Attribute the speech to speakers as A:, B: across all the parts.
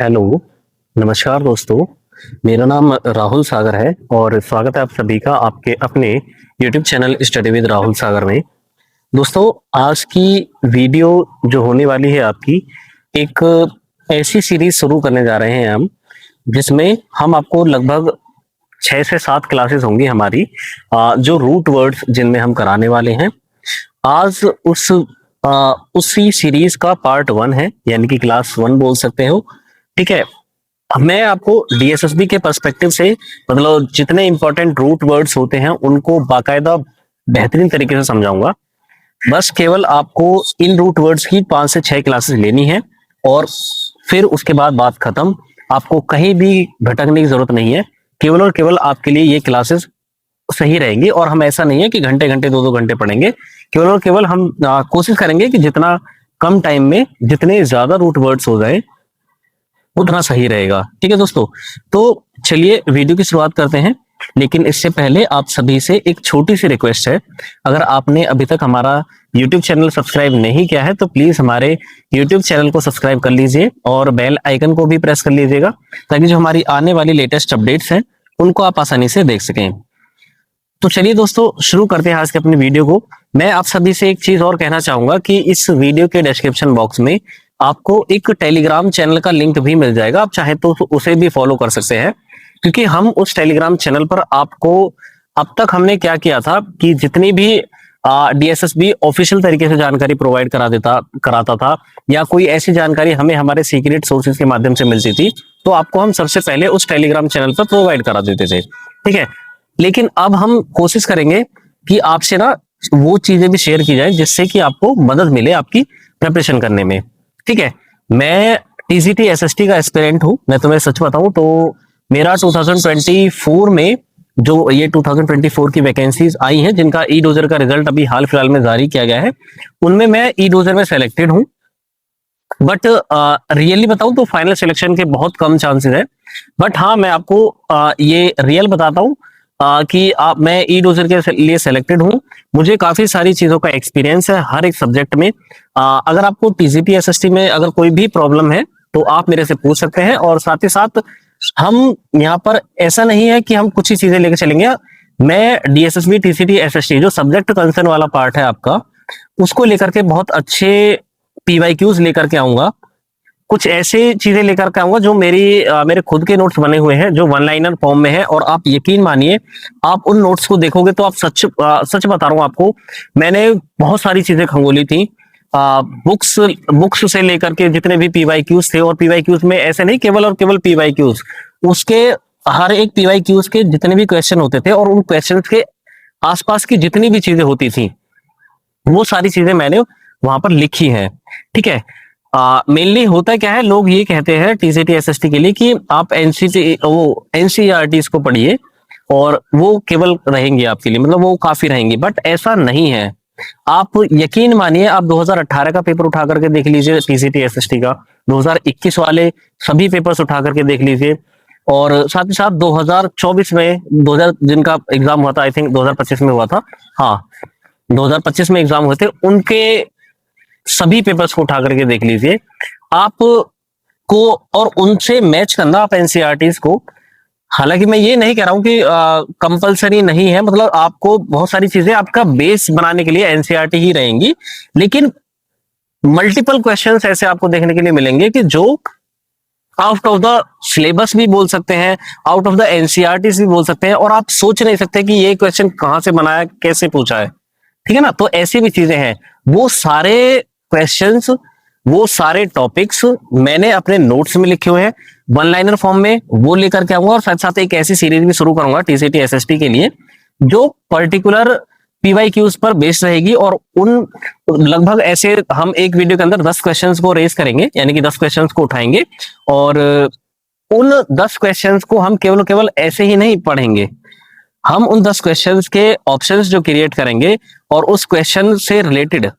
A: Hello, नमस्कार दोस्तों। मेरा नाम राहुल सागर है और स्वागत है आप सभी का आपके अपने YouTube channel study with Rahul Sagar में। दोस्तों, आज की वीडियो जो होने वाली है आपकी एक ऐसी सीरीज शुरू करने जा रहे हैं हम, जिसमें हम आपको लगभग 6 से 7 क्लासेस होंगी हमारी, जो रूट वर्ड्स जिनमें हम कराने वाले हैं। आज उसी सीरीज का पार्ट 1 है, यानी कि क्लास 1 बोल सकते हो। ठीक है। मैं आपको डीएसएसबी के पर्सपेक्टिव से, मतलब जितने इंपॉर्टेंट रूट वर्ड्स होते हैं उनको बाकायदा बेहतरीन तरीके से समझाऊंगा। बस केवल आपको इन रूट वर्ड्स की 5 से 6 क्लासेस लेनी है और फिर उसके बाद बात खत्म। आपको कहीं भी भटकने की जरूरत नहीं है। केवल और केवल आपके लिए ये क्लासेस सही रहेंगी। और हम ऐसा नहीं है कि घंटे घंटे 2-2 घंटे पढ़ेंगे। केवल और केवल हम कोशिश करेंगे कि जितना कम टाइम में जितने ज्यादा रूट वर्ड्स हो जाए उतना सही रहेगा। ठीक है दोस्तों, तो चलिए वीडियो की शुरुआत करते हैं। लेकिन इससे पहले आप सभी से एक छोटी सी रिक्वेस्ट है। अगर आपने अभी तक हमारा YouTube चैनल सब्सक्राइब नहीं किया है तो प्लीज हमारे YouTube चैनल को सब्सक्राइब कर लीजिए और बेल आइकन को भी प्रेस कर लीजिएगा, ताकि जो हमारी आने वाली लेटेस्ट अपडेट्स हैं उनको आप आसानी से देख सकें। तो चलिए दोस्तों, शुरू करते हैं आज के अपनी वीडियो को। मैं आप सभी से एक चीज और कहना चाहूंगा कि इस वीडियो के डिस्क्रिप्शन बॉक्स में आपको एक टेलीग्राम चैनल का लिंक भी मिल जाएगा। आप चाहे तो उसे भी फॉलो कर सकते हैं, क्योंकि हम उस टेलीग्राम चैनल पर आपको अब तक हमने क्या किया था कि जितनी भी डीएसएसबी ऑफिशियल तरीके से जानकारी प्रोवाइड कराता था, या कोई ऐसी जानकारी हमें हमारे सीक्रेट सोर्सेज के माध्यम से मिलती थी, तो आपको हम सबसे पहले उस टेलीग्राम चैनल पर प्रोवाइड करा देते थे। ठीक है। लेकिन अब हम कोशिश करेंगे कि आपसे ना वो चीजें भी शेयर की जाए जिससे कि आपको मदद मिले आपकी प्रिपरेशन करने में। ठीक है। मैं टीजीटी एसएसटी का एस्पिरेंट हूं। मैं तुम्हें सच बताऊं तो मेरा 2024 में जो ये 2024 की वैकेंसीज आई हैं, जिनका ई डोजर का रिजल्ट अभी हाल फिलहाल में जारी किया गया है, उनमें मैं ई डोजर में सेलेक्टेड हूं। बट रियली बताऊं तो फाइनल सिलेक्शन के बहुत कम चांसेस है। बट हाँ, मैं आपको ये रियल बताता हूं कि मैं ई डोजर के लिए सेलेक्टेड हूं। मुझे काफी सारी चीजों का एक्सपीरियंस है हर एक सब्जेक्ट में। अगर आपको टीजीटी एसएसटी में अगर कोई भी प्रॉब्लम है तो आप मेरे से पूछ सकते हैं। और साथ ही साथ हम यहाँ पर ऐसा नहीं है कि हम कुछ ही चीजें लेकर चलेंगे। मैं डीएसएसबी टीसीटी एसएसटी जो सब्जेक्ट कंसर्न वाला पार्ट है आपका, उसको लेकर के बहुत अच्छे पीवाईक्यूज लेकर के आऊंगा। कुछ ऐसी चीजें लेकर के आऊंगा जो मेरे खुद के नोट्स बने हुए हैं, जो वन लाइनर फॉर्म में है। और आप यकीन मानिए, आप उन नोट्स को देखोगे तो आप सच बता रहा हूं आपको, मैंने बहुत सारी चीजें खंगोली थी। बुक्स से लेकर के जितने भी पीवाईक्यूज थे, और पीवाईक्यूज में ऐसे नहीं केवल और केवल पीवाईक्यूज, उसके हर एक पीवाईक्यूज के जितने भी क्वेश्चन होते थे और उन क्वेश्चन के आसपास की जितनी भी चीजें होती थी, वो सारी चीजें मैंने वहां पर लिखी है। ठीक है। मेनली होता क्या है, लोग ये कहते हैं टीसीटी एसएसटी के लिए कि आप एनसीईआरटी को पढ़िए और वो केवल रहेंगी आपके लिए, मतलब वो काफी रहेंगी। बट ऐसा नहीं है। आप यकीन मानिए, आप 2018 का पेपर उठा करके देख लीजिए टीसीटी एसएसटी का, 2021 वाले सभी पेपर्स उठा करके देख लीजिए, और साथ ही साथ 2024 में 2000 जिनका एग्जाम हुआ था, आई थिंक 2025 में हुआ था, हाँ 2025 में एग्जाम हुए थे, उनके सभी पेपर्स को उठा करके देख लीजिए आप को, और उनसे मैच करना आप एनसीईआरटीज को। हालांकि मैं ये नहीं कह रहा हूं कि कंपलसरी नहीं है, मतलब आपको बहुत सारी चीजें आपका बेस बनाने के लिए एनसीईआरटी ही रहेंगी, लेकिन मल्टीपल क्वेश्चंस ऐसे आपको देखने के लिए मिलेंगे कि जो आउट ऑफ द सिलेबस भी बोल सकते हैं, आउट ऑफ द एनसीईआरटी भी बोल सकते हैं, और आप सोच नहीं सकते कि ये क्वेश्चन कहां से बनाया, कैसे पूछा है। ठीक है ना। तो ऐसी भी चीजें हैं। वो सारे क्वेश्चंस, वो सारे टॉपिक्स मैंने अपने नोट्स में लिखे हुए हैं वन लाइनर फॉर्म में, वो लेकर के आऊंगा। और साथ साथ एक ऐसी सीरीज भी शुरू करूंगा टीसीटी एसएसटी के लिए, जो पर्टिकुलर पीवाईक्यूज पर बेस्ड रहेगी। और उन लगभग ऐसे हम एक वीडियो के अंदर 10 क्वेश्चंस को रेज करेंगे, यानी कि 10 क्वेश्चंस को उठाएंगे, और उन 10 क्वेश्चंस को हम केवल ऐसे ही नहीं पढ़ेंगे। हम उन 10 क्वेश्चंस के ऑप्शंस जो क्रिएट करेंगे, और उस क्वेश्चन से रिलेटेड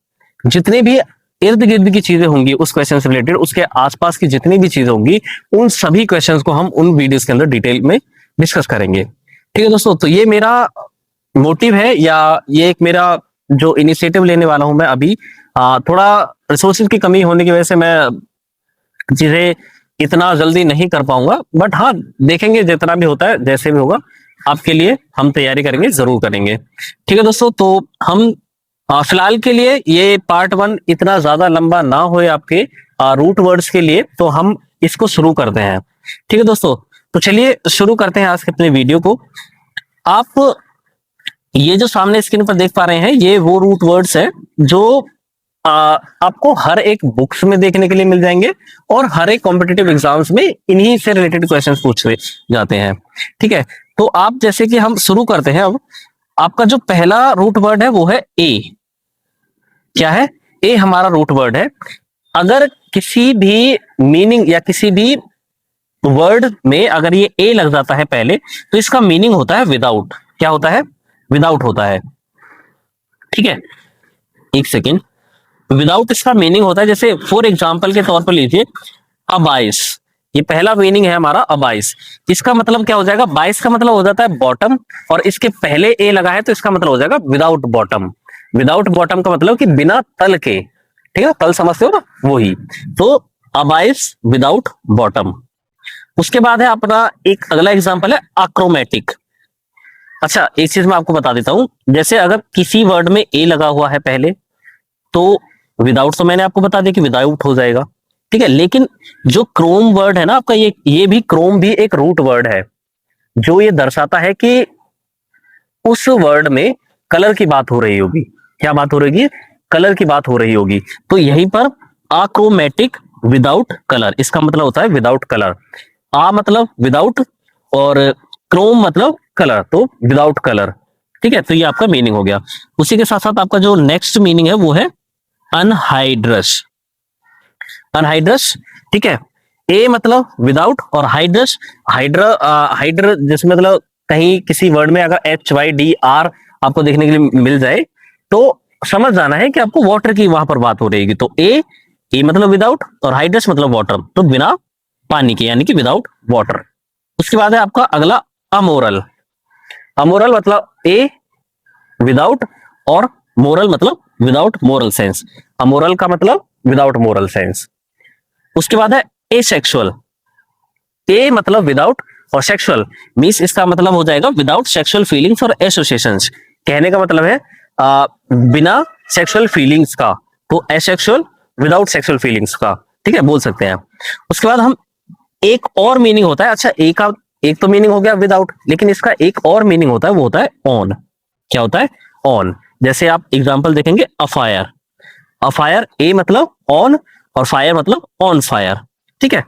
A: जितने भी इर्द गिर्द की चीजें होंगी, उस क्वेश्चन से रिलेटेड उसके आसपास की जितनी भी चीजें होंगी, उन सभी क्वेश्चंस को हम उन वीडियोस के अंदर डिटेल में डिस्कस करेंगे। ठीक है दोस्तों, तो ये मेरा मोटिव है, या ये एक मेरा जो इनिशिएटिव लेने वाला हूं मैं अभी। थोड़ा रिसोर्सेज की कमी होने की वजह से मैं चीजें इतना जल्दी नहीं कर पाऊंगा, बट हाँ देखेंगे जितना भी होता है, जैसे भी होगा आपके लिए हम तैयारी करेंगे, जरूर करेंगे। ठीक है दोस्तों, तो हम फिलहाल के लिए ये पार्ट 1 इतना ज्यादा लंबा ना होए आपके रूट वर्ड्स के लिए, तो हम इसको शुरू करते हैं। ठीक है दोस्तों, तो चलिए शुरू करते हैं आज के अपने वीडियो को। आप ये जो सामने स्क्रीन पर देख पा रहे हैं, ये वो रूट वर्ड्स है जो आपको हर एक बुक्स में देखने के लिए मिल जाएंगे और हर एक कॉम्पिटिटिव एग्जाम्स में इन्हीं से रिलेटेड क्वेश्चंस पूछे जाते हैं। ठीक है, तो आप जैसे कि हम शुरू करते हैं। अब आपका जो पहला रूट वर्ड है वो है ए। क्या है? ए हमारा रूट वर्ड है। अगर किसी भी मीनिंग या किसी भी वर्ड में अगर ये ए लग जाता है पहले, तो इसका मीनिंग होता है विदाउट। क्या होता है? विदाउट होता है। ठीक है, एक सेकेंड। विदाउट इसका मीनिंग होता है, जैसे फॉर एग्जाम्पल के तौर पर लीजिए अबाइस। ये पहला मीनिंग है हमारा अबाइस। इसका मतलब क्या हो जाएगा? बाइस का मतलब हो जाता है बॉटम, और इसके पहले ए लगा है तो इसका मतलब हो जाएगा विदाउट बॉटम। विदाउट बॉटम का मतलब कि बिना तल के। ठीक है, तल समझते हो ना, वही। तो अबाइस विदाउट बॉटम। उसके बाद है अपना एक अगला एग्जाम्पल है अक्रोमेटिक। अच्छा, एक चीज मैं आपको बता देता हूं, जैसे अगर किसी वर्ड में ए लगा हुआ है पहले, तो विदाउट तो मैंने आपको बता दिया कि विदाउट हो जाएगा। ठीक है, लेकिन जो क्रोम वर्ड है ना आपका, ये भी क्रोम भी एक रूट वर्ड है, जो ये दर्शाता है कि उस वर्ड में कलर की बात हो रही होगी। क्या बात हो रही है? कलर की बात हो रही होगी। तो यहीं पर अक्रोमेटिक विदाउट कलर, इसका मतलब होता है विदाउट कलर। आ मतलब विदाउट और क्रोम मतलब कलर, तो विदाउट कलर। ठीक है, तो ये आपका मीनिंग हो गया। उसी के साथ साथ आपका जो नेक्स्ट मीनिंग है वो है अनहाइड्रस। अनहाइड्रस, ठीक है। ए मतलब विदाउट और हाइड्रस, हाइड्र जिसमें मतलब कहीं किसी वर्ड में अगर HYDR आपको देखने के लिए मिल जाए, तो समझ जाना है कि आपको वाटर की वहां पर बात हो रहेगी। तो ए मतलब विदाउट और हाइड्रस मतलब वाटर, तो बिना पानी के, यानी कि विदाउट वाटर। उसके बाद है आपका अगला अमोरल। अमोरल मतलब ए विदाउट और मोरल मतलब विदाउट मोरल सेंस। अमोरल का मतलब विदाउट मोरल सेंस। उसके बाद है एसेक्सुअल। ए मतलब विदाउट और सेक्सुअल मींस इसका मतलब हो जाएगा विदाउट सेक्सुअल फीलिंग्स और एसोसिएशंस। कहने का मतलब है बिना सेक्सुअल फीलिंग्स का, तो एसेक्सुअल विदाउट सेक्सुअल फीलिंग्स का। ठीक है, बोल सकते हैं। उसके बाद हम एक और मीनिंग होता है। अच्छा, एक तो मीनिंग हो गया विदाउट, लेकिन इसका एक और मीनिंग होता है, वो होता है ऑन। क्या होता है? ऑन। जैसे आप एग्जांपल देखेंगे अफायर। अफायर ए मतलब ऑन और फायर मतलब ऑन फायर। ठीक है,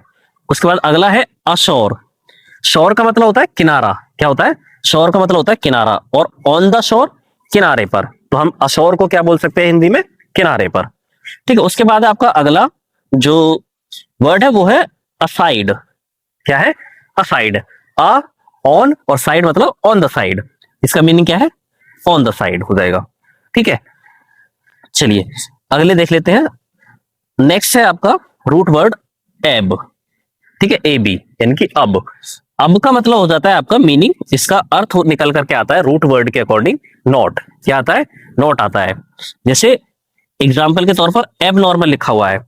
A: उसके बाद अगला है अशोर। शोर का मतलब होता है किनारा। क्या होता है? शोर का मतलब होता है किनारा, और ऑन द शोर किनारे पर। तो हम अशोर को क्या बोल सकते हैं हिंदी में? किनारे पर। ठीक है, उसके बाद आपका अगला जो वर्ड है वो है असाइड। क्या है? असाइड। अ ऑन और साइड मतलब ऑन द साइड। इसका मीनिंग क्या है? ऑन द साइड हो जाएगा। ठीक है, चलिए अगले देख लेते हैं। नेक्स्ट है आपका रूट वर्ड एब। ठीक है, ए बी यानी कि अब। अब का मतलब हो जाता है आपका मीनिंग, इसका अर्थ निकल करके आता है रूट वर्ड के अकॉर्डिंग नॉट। क्या आता है? नॉट आता है। जैसे एग्जाम्पल के तौर पर एब नॉर्मल लिखा हुआ है,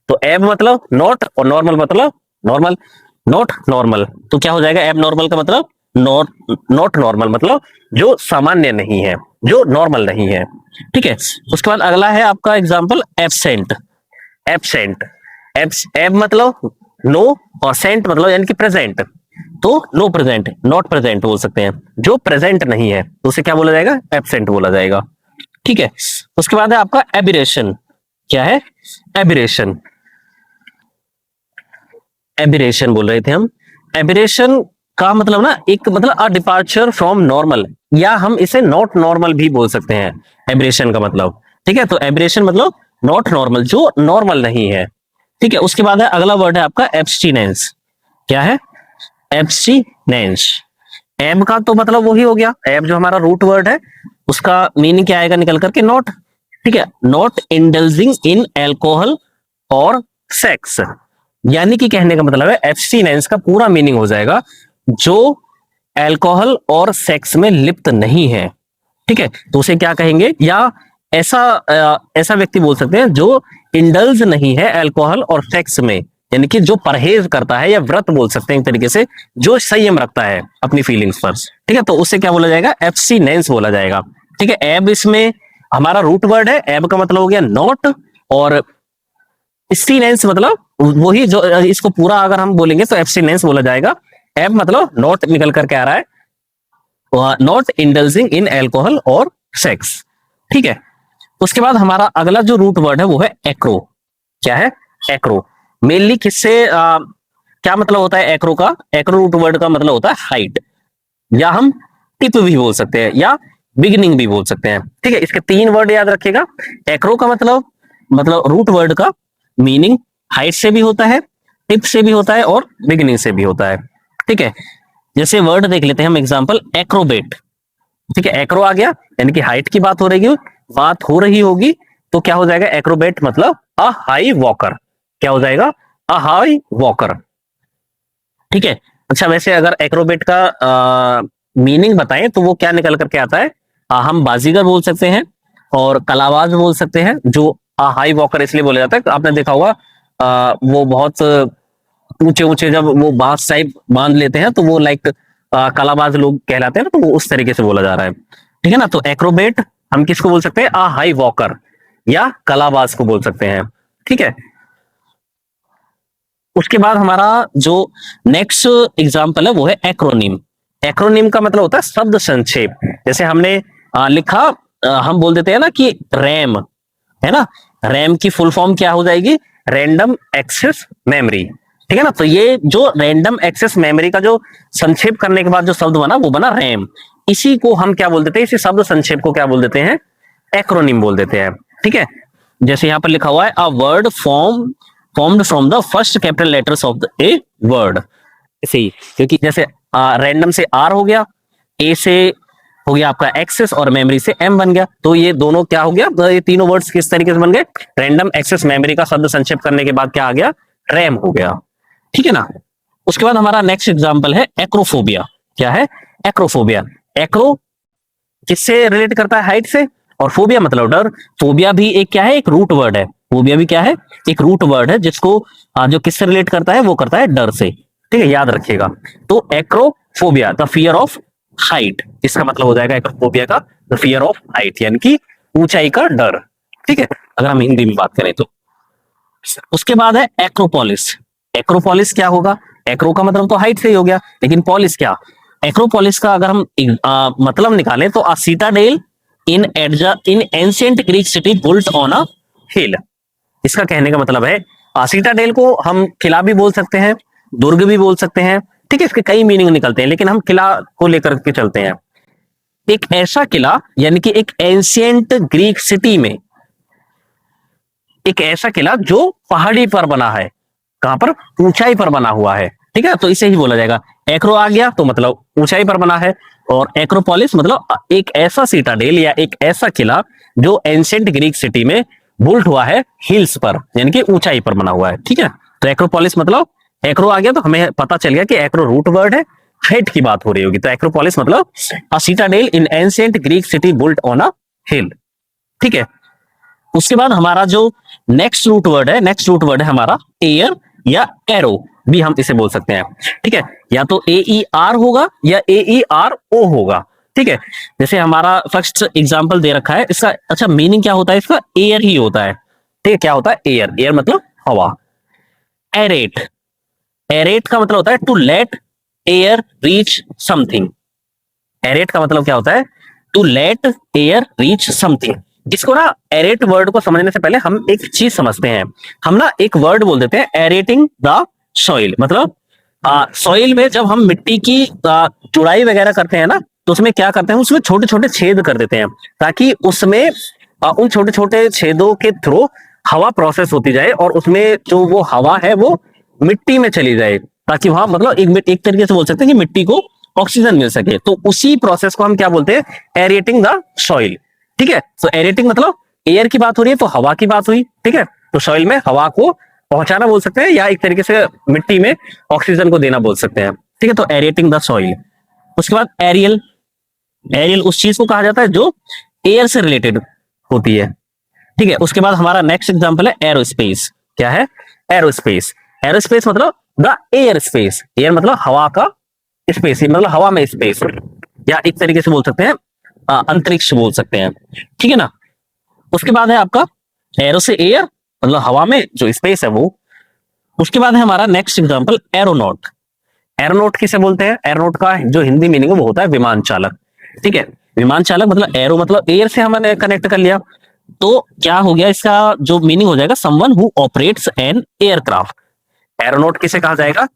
A: तो एब मतलब नॉट और नॉर्मल मतलब नॉर्मल। नॉट नॉर्मल, तो क्या हो जाएगा? एब नॉर्मल का मतलब नॉट नॉर्मल मतलब जो सामान्य नहीं है, जो नॉर्मल नहीं है। ठीक है, उसके बाद अगला है आपका एग्जाम्पल एब्सेंट। एब्सेंट, एब मतलब नो और सेंट मतलब यानी कि प्रेजेंट, तो नो प्रेजेंट, नॉट प्रेजेंट बोल सकते हैं। जो प्रेजेंट नहीं है तो उसे क्या बोला जाएगा? एब्सेंट बोला जाएगा। ठीक है, उसके बाद है आपका एबिरेशन। क्या है? एबिरेशन। एबिरेशन बोल रहे थे हम। एबिरेशन का मतलब ना एक मतलब अ डिपार्चर फ्रॉम नॉर्मल, या हम इसे नॉट नॉर्मल भी बोल सकते हैं एबिरेशन का मतलब। ठीक है, तो एबिरेशन मतलब नॉट नॉर्मल, जो नॉर्मल नहीं है। ठीक है, उसके बाद है अगला वर्ड है आपका एब्सटिनेंस। क्या है? एब्सटिनेंस। एब का तो मतलब वही हो गया, एब जो हमारा रूट वर्ड है उसका मीनिंग क्या आएगा निकल करके? नॉट। ठीक है, नॉट इंडल्जिंग इन एल्कोहल और सेक्स, यानी कि कहने का मतलब है एब्सटिनेंस का पूरा मीनिंग हो जाएगा जो अल्कोहल और सेक्स में लिप्त नहीं है। ठीक है, तो उसे क्या कहेंगे? या ऐसा व्यक्ति बोल सकते हैं जो इंडल्ज नहीं है अल्कोहल और सेक्स में, यानी कि जो परहेज करता है, या व्रत बोल सकते हैं एक तरीके से, जो संयम रखता है अपनी फीलिंग्स पर, ठीक है, तो उससे क्या बोला जाएगा, एब्स्टिनेंस बोला जाएगा। ठीक है, एब इसमें हमारा रूट वर्ड है, एब का मतलब हो गया नॉट, और एब्स्टिनेंस मतलब वही जो, इसको पूरा अगर हम बोलेंगे तो एब्स्टिनेंस बोला जाएगा। एब मतलब नॉट निकल करके आ रहा है, नॉट इंडल्जिंग इन एल्कोहल और सेक्स। ठीक है, उसके बाद हमारा अगला जो रूट वर्ड है वो है एक्रो। क्या है, एक्रो। मेनली किससे क्या मतलब होता है एक्रो का, एक्रो रूट वर्ड का मतलब होता है हाइट, या हम टिप भी बोल सकते हैं, या बिगिनिंग भी बोल सकते हैं। ठीक है, इसके 3 वर्ड याद रखिएगा। एक्रो का मतलब रूट वर्ड का मीनिंग हाइट से भी होता है, टिप से भी होता है, और बिगिनिंग से भी होता है। ठीक है, जैसे वर्ड देख लेते हैं हम, एग्जांपल एक्रोबेट। ठीक है, एक्रो आ गया यानी कि हाइट की बात हो रही होगी, तो क्या हो जाएगा, एक्रोबेट मतलब अ हाई वॉकर। क्या हो जाएगा, अ हाई वॉकर। ठीक है, अच्छा वैसे अगर एक्रोबेट का मीनिंग बताएं तो वो क्या निकल करके आता है, हम बाजीगर बोल सकते हैं, और कलाबाज बोल सकते हैं। जो हाई वॉकर इसलिए बोला जाता है, आपने देखा होगा वो बहुत ऊंचे ऊंचे जब वो बांस टाइप बांध लेते हैं तो वो लाइक कलाबाज लोग कहलाते हैं ना, तो वो उस तरीके से बोला जा रहा है। ठीक है ना, तो एक्रोबेट हम किसको बोल सकते हैं, आ हाई वॉकर, या कलाबाज को बोल सकते हैं। ठीक है, उसके बाद हमारा जो नेक्स्ट एग्जाम्पल है वो है एक्रोनिम। एक्रोनिम का मतलब होता है शब्द संक्षेप। जैसे हमने लिखा, हम बोल देते हैं ना कि रैम, है ना, रैम की फुल फॉर्म क्या हो जाएगी, रैंडम एक्सेस मेमोरी। ठीक है ना, तो ये जो रैंडम एक्सेस मेमोरी का जो संक्षेप करने के बाद जो शब्द बना वो बना रैम। इसी को हम क्या बोल देते हैं, इसी शब्द संक्षेप को क्या बोल देते हैं, एक्रोनिम बोल देते हैं। ठीक है, जैसे यहां पर लिखा हुआ है, a word formed from the first capital letters of the a word. ऐसे ही, क्योंकि जैसे रैंडम से आर हो गया, ए से हो गया आपका एक्सेस, और मेमोरी से एम बन गया, तो ये दोनों क्या हो गया, तो ये तीनों वर्ड्स किस तरीके से बन गए, रैंडम एक्सेस मेमोरी का शब्द संक्षेप करने के बाद क्या आ गया, रैम हो गया। ठीक है ना, उसके बाद हमारा नेक्स्ट एग्जांपल है एक्रोफोबिया। क्या है, एक्रोफोबिया। एक्रो किससे रिलेट करता है, हाइट से, और फोबिया मतलब डर। फोबिया भी एक क्या है, एक रूट वर्ड है। फोबिया भी क्या है, एक रूट वर्ड है, जिसको जो किससे रिलेट करता है, वो करता है डर से। ठीक है, याद रखिएगा। तो acrophobia the fear of height, इसका मतलब हो जाएगा एक्रोफोबिया का द फियर ऑफ हाइट, यानी कि ऊंचाई का डर। ठीक है, अगर हम हिंदी में बात करें तो। उसके बाद है एक्रोपोलिस। एक्रोपोलिस क्या होगा, एक्रो का मतलब तो हाइट से ही हो गया, लेकिन पॉलिस क्या, एक्रोपोलिस का अगर हम मतलब निकालें तो a citadel in ancient Greek city built on a hill. इसका कहने का मतलब है, सिटाडेल को हम किला भी बोल सकते हैं, दुर्ग भी बोल सकते हैं। ठीक है, इसके कई मीनिंग निकलते हैं, लेकिन हम किला को लेकर के चलते हैं। एक ऐसा किला, यानी कि एक एंशिएंट ग्रीक सिटी में एक ऐसा किला जो पहाड़ी पर बना है, कहां पर, ऊंचाई पर बना हुआ है। ठीक है, तो इसे ही बोला जाएगा। एक्रो आ गया तो मतलब ऊंचाई पर बना है, और एक्रोपोलिस मतलब एक ऐसा सिटाडेल या एक ऐसा किला जो एंशिएंट ग्रीक सिटी में बुल्ट हुआ है हिल्स पर, यानी कि ऊंचाई पर बना हुआ है। ठीक है, तो एक्रोपोलिस मतलब एक्रो आ गया तो हमें पता चल गया कि एक्रो रूट वर्ड है, हाइट की बात हो रही होगी, तो एक्रोपोलिस मतलब a citadel in ancient Greek city built on a hill. ठीक है, उसके बाद हमारा जो नेक्स्ट रूट वर्ड है, नेक्स्ट रूट वर्ड है हमारा एयर, या एरो भी हम इसे बोल सकते हैं। ठीक है, या तो ए ई आर होगा या ए ई आर ओ होगा। ठीक है, जैसे हमारा फर्स्ट एग्जांपल दे रखा है, इसका अच्छा मीनिंग क्या होता है, इसका एयर ही होता है। ठीक है, क्या होता है, एयर, एयर मतलब हवा। एरेट, एरेट का मतलब होता है to let air reach something. Aerate का मतलब क्या होता है, to let air reach something. इसको ना, एरेट वर्ड को समझने से पहले हम एक चीज समझते हैं। हम ना एक वर्ड बोल देते हैं, एरेटिंग द सॉइल, मतलब सॉइल में जब हम मिट्टी की जुड़ाई वगैरह करते हैं ना, तो उसमें क्या करते हैं, उसमें छोटे छोटे छेद कर देते हैं, ताकि उसमें उन छोटे छोटे छेदों के थ्रू हवा प्रोसेस होती जाए, और उसमें जो वो हवा है वो मिट्टी में चली जाए, ताकि वहां मतलब एक तरीके से बोल सकते हैं कि मिट्टी को ऑक्सीजन मिल सके। तो उसी प्रोसेस को हम क्या बोलते हैं, एरेटिंग द सॉइल। ठीक है, तो एरेटिंग मतलब एयर की बात हो रही है तो हवा की बात हुई। ठीक है, तो सॉइल में हवा को पहुंचाना बोल सकते हैं, या एक तरीके से मिट्टी में ऑक्सीजन को देना बोल सकते हैं। ठीक है, तो एरेटिंग द सॉइल। उसके बाद एरियल, एरियल उस चीज को कहा जाता है जो एयर से रिलेटेड होती है। ठीक है, उसके बाद हमारा नेक्स्ट एग्जांपल है एरोस्पेस। क्या है, एरोस्पेस। एरोस्पेस मतलब द एयर स्पेस, एयर मतलब हवा का स्पेस, मतलब हवा में स्पेस, या एक तरीके से बोल सकते हैं अंतरिक्ष बोल सकते हैं, ठीक है ना। उसके बाद है आपका एरो से एयर, मतलब हवा में जो स्पेस है वो। उसके बाद है हमारा नेक्स्ट एग्जांपल एरोनॉट। एरोनॉट किसे बोलते हैं? एरोनॉट का जो हिंदी मीनिंग है वो होता है विमान चालक, ठीक है। विमान चालक मतलब एरो मतलब एयर से हमने कनेक्ट कर लिया, तो क्या हो गया इसका जो मीनिंग हो जाएगा, someone who operates an aircraft. Aeronaut किसे कहा जाएगा?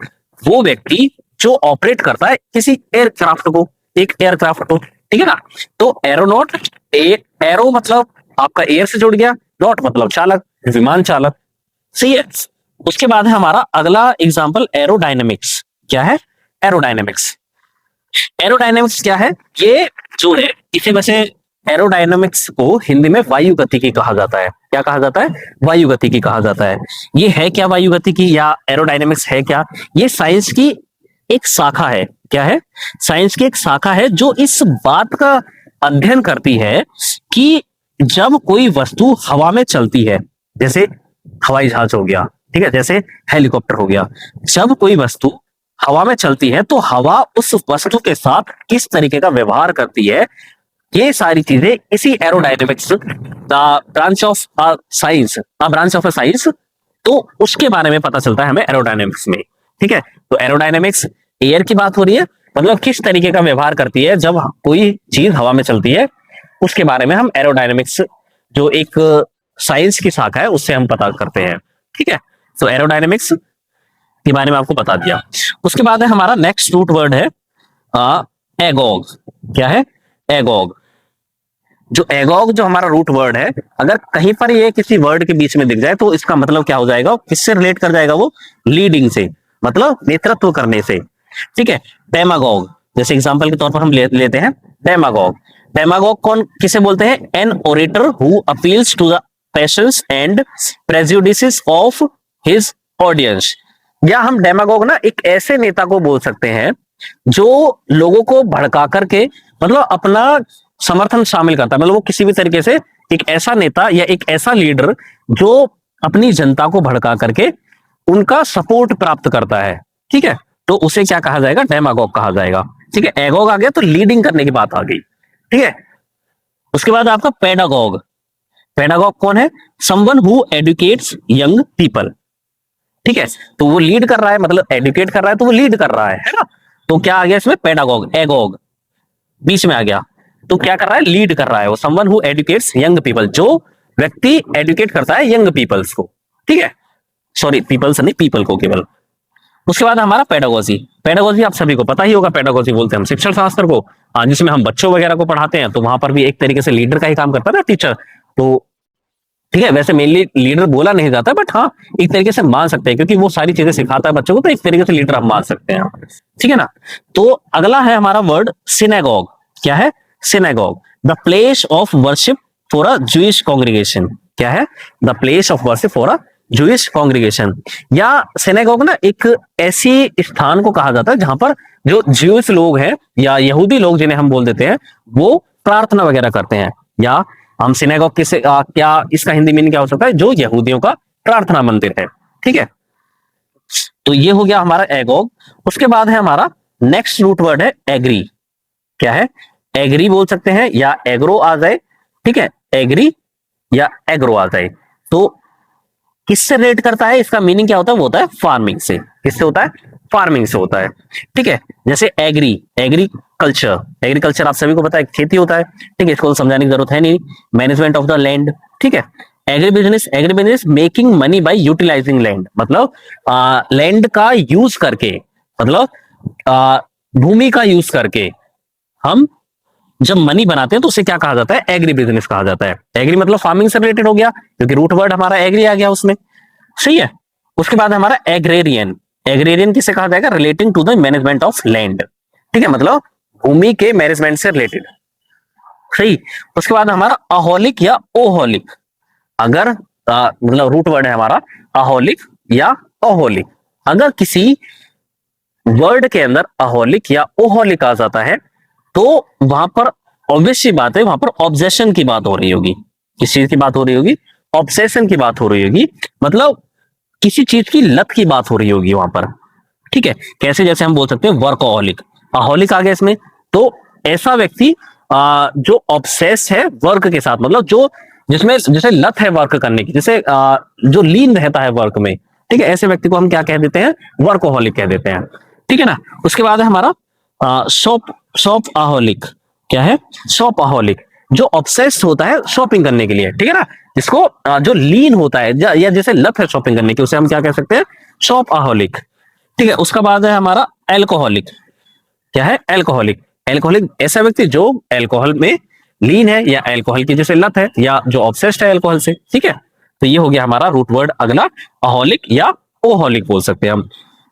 A: वो व्यक्ति जो ऑपरेट करता है किसी एयरक्राफ्ट को, एक एयरक्राफ्ट को, ठीक है ना। तो एरोनॉट, एरो मतलब आपका एयर से जुड़ गया, नॉट मतलब चालक, विमान चालक, सही है। उसके बाद है हमारा अगला एग्जांपल एरोडायनेमिक्स। क्या है? एरोडायनेमिक्स। एरोडायनेमिक्स क्या है? ये जो है इसे वैसे एरोडायनेमिक्स को हिंदी में वायु गतिकी कहा जाता है। क्या कहा जाता है? वायु गतिकी कहा जाता है। ये है क्या वायु गतिकी या एरोडायनेमिक्स है क्या? ये साइंस की एक शाखा है। क्या है? साइंस की एक शाखा है जो इस बात का अध्ययन करती है कि जब कोई वस्तु हवा में चलती है, जैसे हवाई जहाज हो गया, ठीक है, जैसे हेलीकॉप्टर हो गया, जब कोई वस्तु हवा में चलती है तो हवा उस वस्तु के साथ किस तरीके का व्यवहार करती है, ये सारी चीजें इसी aerodynamics branch of science, branch of science, तो उसके बारे में पता चलता है हमें एरोडायनेमिक्स में, ठीक है। तो एरोडायनेमिक्स एयर की बात हो रही है, मतलब किस तरीके का व्यवहार करती है जब कोई चीज हवा में चलती है, उसके बारे में हम एरोडायनेमिक्स जो एक साइंस की शाखा है उससे हम पता करते हैं, ठीक है। तो एरोडायनेमिक्स के बारे में आपको बता दिया। उसके बाद है हमारा नेक्स्ट रूट वर्ड है एगोग। क्या है? एगोग। जो एगोग जो हमारा रूट वर्ड है, अगर कहीं पर ये किसी वर्ड के बीच में दिख जाए तो इसका मतलब क्या हो जाएगा? किससे रिलेट कर जाएगा वो? लीडिंग से, मतलब नेतृत्व करने से, ठीक है। डेमागोग, जैसे एग्जांपल के तौर पर हम लेते हैं डेमागोग। डेमागोग कौन किसे बोलते हैं? An orator who appeals to the passions and prejudices of his audience. या हम डेमागोग ना एक ऐसे नेता को बोल सकते हैं जो लोगों को भड़का करके, मतलब अपना समर्थन शामिल करता है, मतलब वो किसी भी तरीके से एक ऐसा नेता या एक ऐसा लीडर जो अपनी जनता को भड़का करके उनका सपोर्ट प्राप्त करता है, ठीक है। तो उसे क्या कहा जाएगा? डेमागोग कहा जाएगा, ठीक है। एगोग आ गया तो लीडिंग करने की बात आ गई, ठीक है। उसके बाद आपका पेडागोग। पेडागोग कौन है? Someone who educates young people, ठीक है। तो वो लीड कर रहा है, मतलब एडुकेट कर रहा है तो वो लीड कर रहा है ना। तो क्या आ गया इसमें? पेडागोग, एगोग बीच में आ गया, तो क्या कर रहा है? लीड कर रहा है वो। Someone who educates young people, जो व्यक्ति एडुकेट करता है यंग पीपल्स को, ठीक है। सॉरी, पीपल्स नहीं, पीपल को केवल। उसके बाद हमारा पेडागोजी। पेडागोजी आप सभी को पता ही होगा, पेडागोजी बोलते हैं हम शिक्षण शास्त्र को, जिसमें हम बच्चों वगैरह को पढ़ाते हैं, तो वहां पर भी एक तरीके से लीडर का ही काम करता है ना टीचर, तो ठीक है। वैसे मेनली लीडर बोला नहीं जाता, बट हाँ एक तरीके से मान सकते हैं क्योंकि वो सारी चीजें सिखाता है बच्चों को, तो एक तरीके से लीडर हम मान सकते हैं, ठीक है ना। तो अगला है हमारा वर्ड सिनेगॉग। क्या है? Synagogue, the place of worship for a Jewish congregation. क्या है? The place of worship for a Jewish congregation. या सिनेगॉग ना एक ऐसी स्थान को कहा जाता है जहां पर जो ज्यूइश लोग हैं या यहूदी लोग जिन्हें हम बोल देते हैं, वो प्रार्थना वगैरह करते हैं। या हम सिनेगॉग किसे क्या इसका हिंदी मीनिंग क्या हो सकता है? जो यहूदियों का प्रार्थना मंदिर है, ठीक है। तो ये हो गया हमारा एगोग। उसके बाद है हमारा नेक्स्ट रूट वर्ड है एग्री। क्या है? एग्री बोल सकते हैं या एग्रो आ जाए, ठीक है। एग्री या एग्रो आ जाए तो किससे रिलेट करता है? इसका मीनिंग क्या होता है? वो होता है फार्मिंग से। किससे होता है? फार्मिंग से होता है, ठीक है। जैसे एग्री, एग्रीकल्चर, एग्रीकल्चर आप सभी को पता है खेती होता है, ठीक है, इसको तो समझाने की जरूरत है नहीं। मैनेजमेंट ऑफ द लैंड, ठीक है। Agri business making money by utilising land, मतलब लैंड का यूज करके, मतलब भूमि का यूज करके हम जब मनी बनाते हैं तो उसे क्या कहा जाता है? एग्री बिजनेस कहा जाता है। एग्री मतलब फार्मिंग से रिलेटेड हो गया क्योंकि रूट वर्ड हमारा एग्री आ गया उसमें, सही है। उसके बाद हमारा एग्रेरियन। एग्रेरियन किसे कहा जाएगा? Relating to the management of land, ठीक है, मतलब भूमि के मैनेजमेंट से रिलेटेड, सही। उसके बाद हमारा अहोलिक या ओहोलिक। अगर मतलब रूट वर्ड है हमारा अहोलिक या ओहोलिक, अगर किसी वर्ड के अंदर अहोलिक या ओहोलिक आ जाता है तो वहां पर ऑब्वियसली बात है, वहां पर ऑब्जेशन की बात हो रही होगी। किस चीज की बात हो रही होगी? ऑब्सेशन की बात हो रही होगी। मतलब किसी चीज की लत की बात हो रही होगी वहां पर, ठीक है। कैसे, जैसे हम बोल सकते हैं वर्कहोलिक, अहोलिक आ गया इसमें। तो ऐसा व्यक्ति जो ऑब्सेस है वर्क के साथ, मतलब जो जिसमें जैसे लत है वर्क करने की, जैसे जो लीन रहता है वर्क में, ठीक है, ऐसे व्यक्ति को हम क्या कह देते हैं, वर्कोहलिक कह देते हैं, ठीक है ना। उसके बाद है हमारा शॉप शॉपaholic। क्या है, शॉपaholic, जो ऑब्सेस्ड होता है शॉपिंग करने के लिए, ठीक है ना। जिसको जो लीन होता है या जैसे लत है शॉपिंग करने की, उसे हम क्या कह सकते हैं, शॉपaholic, ठीक है। उसका बाद है हमारा एल्कोहलिक। क्या है, एल्कोहलिक। एल्कोहलिक ऐसा व्यक्ति जो एल्कोहल में लीन है या एल्कोहल की जैसे लत है या जो ऑब्सेस्ड है एल्कोहल से, ठीक है। तो ये हो गया हमारा रूट वर्ड अगला, अहोलिक या ओहोलिक बोल सकते हैं हम।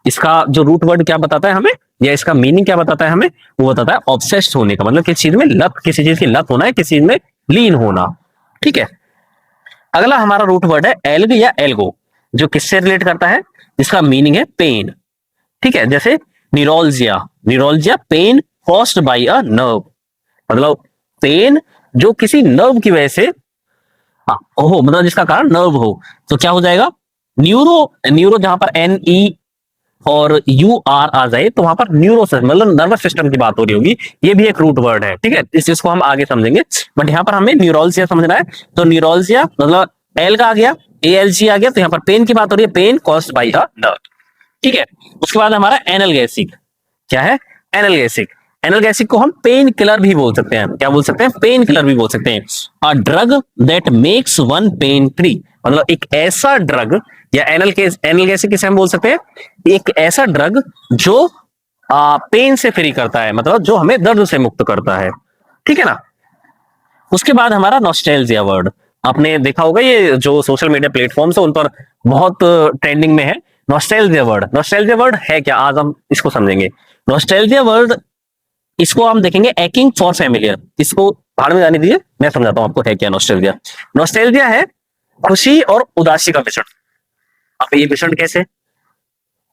A: इसका जो रूट वर्ड क्या बताता है हमें, या इसका मीनिंग क्या बताता है हमें, वो बताता है ऑब्सेस्ड होने का, मतलब किसी चीज में लत, किसी चीज की लत होना है, किसी चीज में लीन होना, ठीक है। अगला हमारा रूट वर्ड है एल्ग या एल्गो, जो किससे रिलेट करता है, जिसका मीनिंग है पेन, ठीक है। जैसे neuralgia, neuralgia pain caused by a nerve, मतलब पेन जो किसी नर्व की वजह से हो, मतलब जिसका कारण नर्व हो, तो क्या हो जाएगा, न्यूरो। न्यूरो जहां पर NE और UR आ जाए तो वहां पर न्यूरो, मतलब नर्वस सिस्टम की बात हो रही होगी, ये भी एक रूट वर्ड है, ठीक है। इस चीज को हम आगे समझेंगे, बट यहाँ पर हमें न्यूरोल्जिया समझना है। तो न्यूरोल्जिया मतलब एल का आ गया, ALG आ गया, तो यहाँ पर पेन की बात हो रही है, pain caused by a nerve, ठीक है। उसके बाद हमारा एनाल्गेसिक। क्या है, एनाल्गेसिक। एनाल्गेसिक को हम पेन किलर भी बोल सकते हैं, क्या बोल सकते हैं, पेन किलर भी बोल सकते हैं। A drug that makes one pain free, मतलब एक ऐसा ड्रग, या एनाल्गेसिक किसे हम बोल सकते हैं, एक ऐसा ड्रग जो पेन से फ्री करता है, मतलब जो हमें दर्द से मुक्त करता है, ठीक है ना। उसके बाद हमारा नॉस्टैल्जिया वर्ड, आपने देखा होगा ये जो सोशल मीडिया प्लेटफॉर्म्स है उन पर बहुत ट्रेंडिंग में है नॉस्टैल्जिया वर्ड। नॉस्टैल्जिया वर्ड है क्या, आज हम इसको समझेंगे। नॉस्टैल्जिया वर्ड, इसको हम देखेंगे एकिंग फॉर फैमिलियर, इसको भाड़ में जाने दीजिए, मैं समझाता हूं आपको है क्या नॉस्टैल्जिया। नॉस्टैल्जिया है खुशी और उदासी का मिश्रण। अब ये मिश्रण कैसे,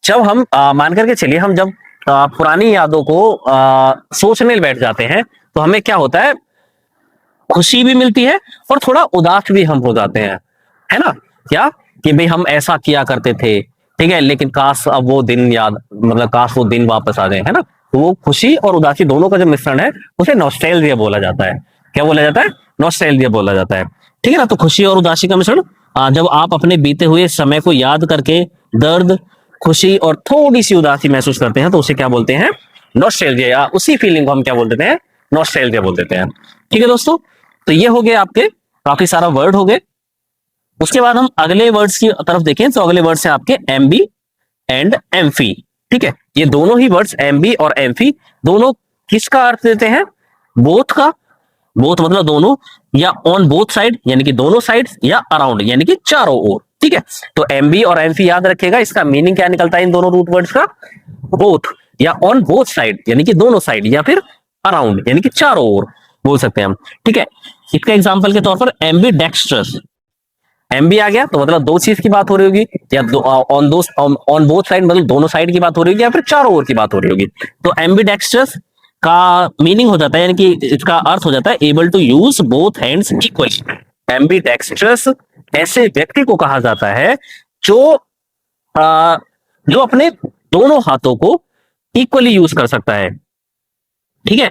A: जब हम मान करके चलिए, हम जब पुरानी यादों को सोचने बैठ जाते हैं, तो हमें क्या होता है, खुशी भी मिलती है और थोड़ा उदास भी हम हो जाते हैं, है ना। क्या, कि भाई हम ऐसा किया करते थे, ठीक है, लेकिन काश अब वो दिन याद, मतलब काश वो दिन वापस आ जाए, है ना। तो वो खुशी और उदासी दोनों का जो मिश्रण है उसे नॉस्टैल्जिया बोला जाता है। क्या बोला जाता है, नॉस्टैल्जिया बोला जाता है, ठीक है ना। तो खुशी और उदासी का मिश्रण, जब आप अपने बीते हुए समय को याद करके दर्द, खुशी और थोड़ी सी उदासी महसूस करते हैं, तो उसे क्या बोलते हैं, नॉस्टैल्जिया, या उसी फीलिंग को हम क्या बोल देते हैं, नॉस्टैल्जिया बोल देते हैं, ठीक है दोस्तों। तो ये हो गए आपके काफी सारा वर्ड हो गए। उसके बाद हम अगले वर्ड्स की तरफ देखें, तो अगले वर्ड्स हैं आपके एमबी एंड एम्फी, ठीक है। ये दोनों ही वर्ड्स एमबी और एम्फी दोनों किसका अर्थ देते हैं, बोथ का। बोथ मतलब दोनों, या ऑन बोथ साइड यानी कि दोनों साइड, या अराउंड यानी कि चारों ओर, ठीक है। तो एमबी और एम्फी याद रखिएगा, इसका मीनिंग क्या निकलता है इन दोनों रूट वर्ड्स का, बोथ या ऑन बोथ साइड यानी कि दोनों साइड, या फिर अराउंड यानी कि चारों ओर बोल सकते हैं हम, ठीक है। इसका एग्जांपल के तौर पर एम्बी डेक्स्ट्रस, एमबी आ गया तो मतलब दो चीज की बात हो रही होगी, या ऑन बोथ साइड मतलब दोनों साइड की बात हो रही होगी, या फिर चारों ओर की बात हो रही होगी। तो एम्बी डेक्स्ट्रस का मीनिंग हो जाता है, यानी कि इसका अर्थ हो जाता है able to use both hands equally. Ambidextrous ऐसे व्यक्ति को कहा जाता है जो आ, जो अपने दोनों हाथों को इक्वली यूज कर सकता है, ठीक है।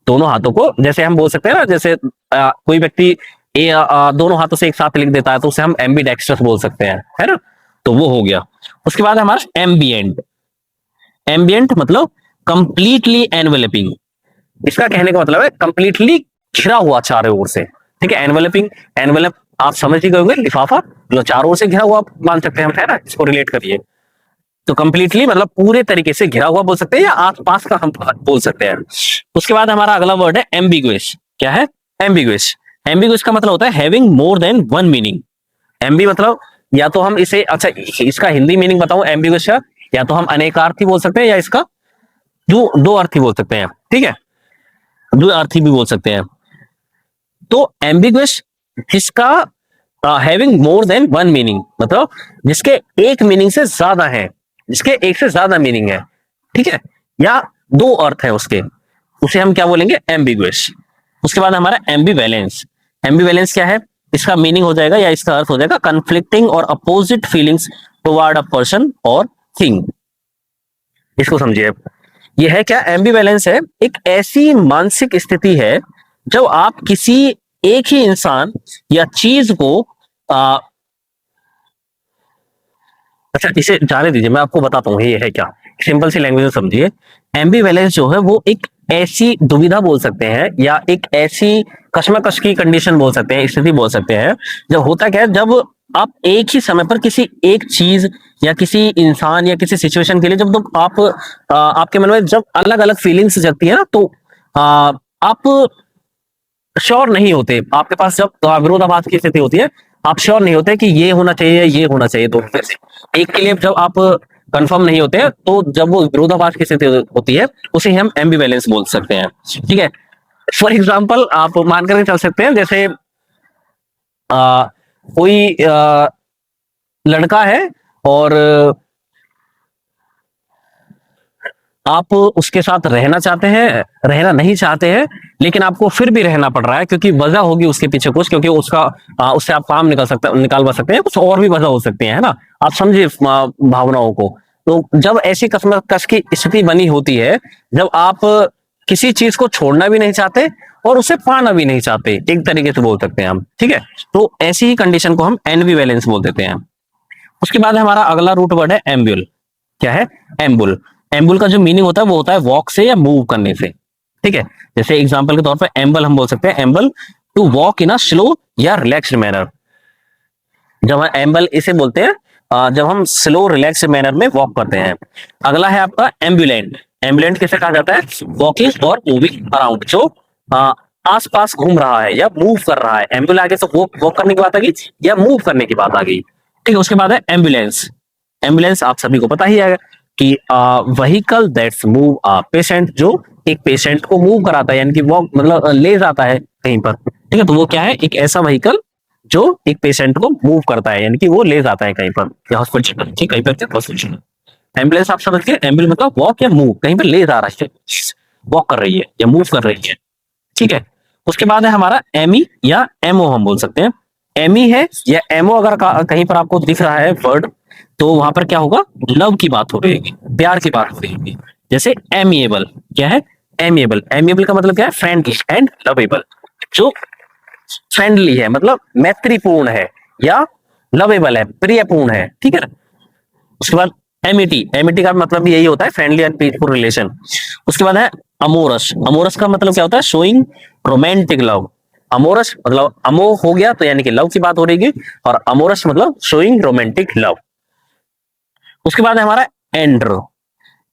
A: दोनों हाथों को, जैसे हम बोल सकते हैं ना, जैसे कोई व्यक्ति दोनों हाथों से एक साथ लिख देता है, तो उसे हम एम्बीडेक्स्ट्रस बोल सकते हैं, है ना। तो वो हो गया। उसके बाद हमारा एम्बिएंट। एम्बिएंट मतलब कंप्लीटली एनवेलपिंग, इसका कहने का मतलब है कंप्लीटली घिरा हुआ चारों ओर से, ठीक है। एनवेलपिंग, एनवेलप आप समझ ही गए होंगे, लिफाफा जो चारों ओर से घिरा हुआ, आप मान सकते हैं हम, है ना। इसको रिलेट करिए, तो कंप्लीटली मतलब पूरे तरीके से घिरा हुआ बोल सकते हैं, या आसपास का हम बोल सकते हैं। उसके बाद हमारा अगला वर्ड है एम्बिगुइस। क्या है, एम्बिगुइस। एम्बिगुइस का मतलब होता है having more than one meaning. Ambi मतलब, या तो हम इसे, अच्छा इसका हिंदी मीनिंग बताऊं एम्बिगुइस का, या तो हम अनेकार्थी बोल सकते हैं, या इसका दो दो अर्थी बोल सकते हैं, ठीक है, दो अर्थी भी बोल सकते हैं। तो एम्बिगुइस जिसका having more than one meaning, मतलब जिसके एक मीनिंग से ज्यादा है, जिसके एक से ज्यादा मीनिंग है, ठीक है, या दो अर्थ है उसके, उसे हम क्या बोलेंगे, एम्बिगुइस। उसके बाद हमारा एम्बिवेलेंस। एम्बिवेलेंस क्या है, इसका मीनिंग हो जाएगा, या इसका अर्थ हो जाएगा कन्फ्लिक्टिंग और opposite feelings toward a person और थिंग। इसको समझिए, यह है क्या, एम्बिवैलेंस है एक ऐसी मानसिक स्थिति है जब आप किसी एक ही इंसान या चीज को आ, अच्छा इसे जाने दीजिए, मैं आपको बताता हूँ ये है क्या, सिंपल सी लैंग्वेज में समझिए। एम्बिवैलेंस जो है वो एक ऐसी दुविधा बोल सकते हैं या एक ऐसी कश्मकश की कंडीशन बोल सकते हैं, स्थिति बोल सकते हैं। जब होता क्या है, जब आप एक ही समय पर किसी एक चीज या किसी इंसान या किसी सिचुएशन के लिए जब तो आप आपके मन में जब अलग अलग फीलिंग्स जगती है ना, तो आप श्योर नहीं होते, आपके पास जब विरोधाभास की स्थिति होती है, आप श्योर नहीं होते कि ये होना चाहिए ये होना चाहिए, दोनों में से एक के लिए जब आप कंफर्म नहीं होते हैं, तो जब वो विरोधाभास की स्थिति होती है उसे हम एम्बिवैलेंस बोल सकते हैं। ठीक है, फॉर एग्जाम्पल आप मान करके चल सकते हैं, जैसे कोई लड़का है और आप उसके साथ रहना चाहते हैं, रहना नहीं चाहते हैं, लेकिन आपको फिर भी रहना पड़ रहा है क्योंकि वजह होगी उसके पीछे कुछ, क्योंकि उसका उससे आप काम निकालवा सकते हैं, कुछ और भी वजह हो सकती है ना। आप समझिए भावनाओं को। तो जब ऐसी कश्मकश की स्थिति बनी होती है, जब आप किसी चीज को छोड़ना भी नहीं चाहते और उसे पाना भी नहीं चाहते, एक तरीके से बोल सकते हैं हम। ठीक है, तो ऐसी ही कंडीशन को हम एम्बिवैलेंस बोल देते हैं। उसके बाद हमारा अगला रूट वर्ड है एम्ब्यूल। क्या है, एम्बुल। एम्बुल का जो मीनिंग होता है वो होता है वॉक से या मूव करने से। ठीक है, जैसे एग्जांपल के तौर पर एम्बल हम बोल सकते हैं, amble to walk in a slow or relaxed manner. जब हम एम्बल इसे बोलते हैं जब हम स्लो रिलैक्स मैनर में वॉक करते हैं। अगला है आपका एम्बुलेंट। एम्बुलेंट किसे कहा जाता है, वॉकिंग और मूविंग अराउंड, जो आसपास घूम रहा है या मूव कर रहा है। एम्बुल आगे से वॉक करने की बात आ गई या मूव करने की बात आ गई। ठीक है, उसके बाद है एम्बुलेंस। एम्बुलेंस आप सभी को पता ही है कि vehicle that's move a patient, जो एक पेशेंट को मूव कराता है, यानी कि वॉक मतलब ले जाता है कहीं पर। ठीक है, तो वो क्या है, एक ऐसा व्हीकल जो एक पेशेंट को मूव करता है, यानी कि वो ले जाता है कहीं पर, या हॉस्पिटल, ठीक, कहीं पर हॉस्पिटल। एम्बुलेंस आप समझ गए, एम्बुलेंस मतलब वॉक या मूव, कहीं पर ले जा रहा है, वॉक कर रही है या मूव कर रही है। ठीक है, उसके बाद है हमारा एमी या एमओ हम बोल सकते हैं। एमी है या एमओ अगर कहीं पर आपको दिख रहा है वर्ड, तो वहां पर क्या होगा, लव की बात हो रही है, प्यार की बात हो रही है। जैसे एमिएबल, क्या है, एमिएबल। एमिएबल का मतलब क्या है, फ्रेंडली एंड लवेबल, जो फ्रेंडली है मतलब मैत्रीपूर्ण है, या लवेबल है, प्रियपूर्ण है। ठीक है ना। उसके बाद एमिटी। एमिटी का मतलब भी यही होता है, फ्रेंडली एंड पीसफुल रिलेशन। उसके बाद है अमोरस। अमोरस का मतलब क्या होता है, शोइंग रोमांटिक लव। अमोरस मतलब अमो हो गया तो यानी कि लव की बात हो रही है, और अमोरस मतलब शोइंग रोमांटिक लव। उसके बाद है हमारा एंड्रो।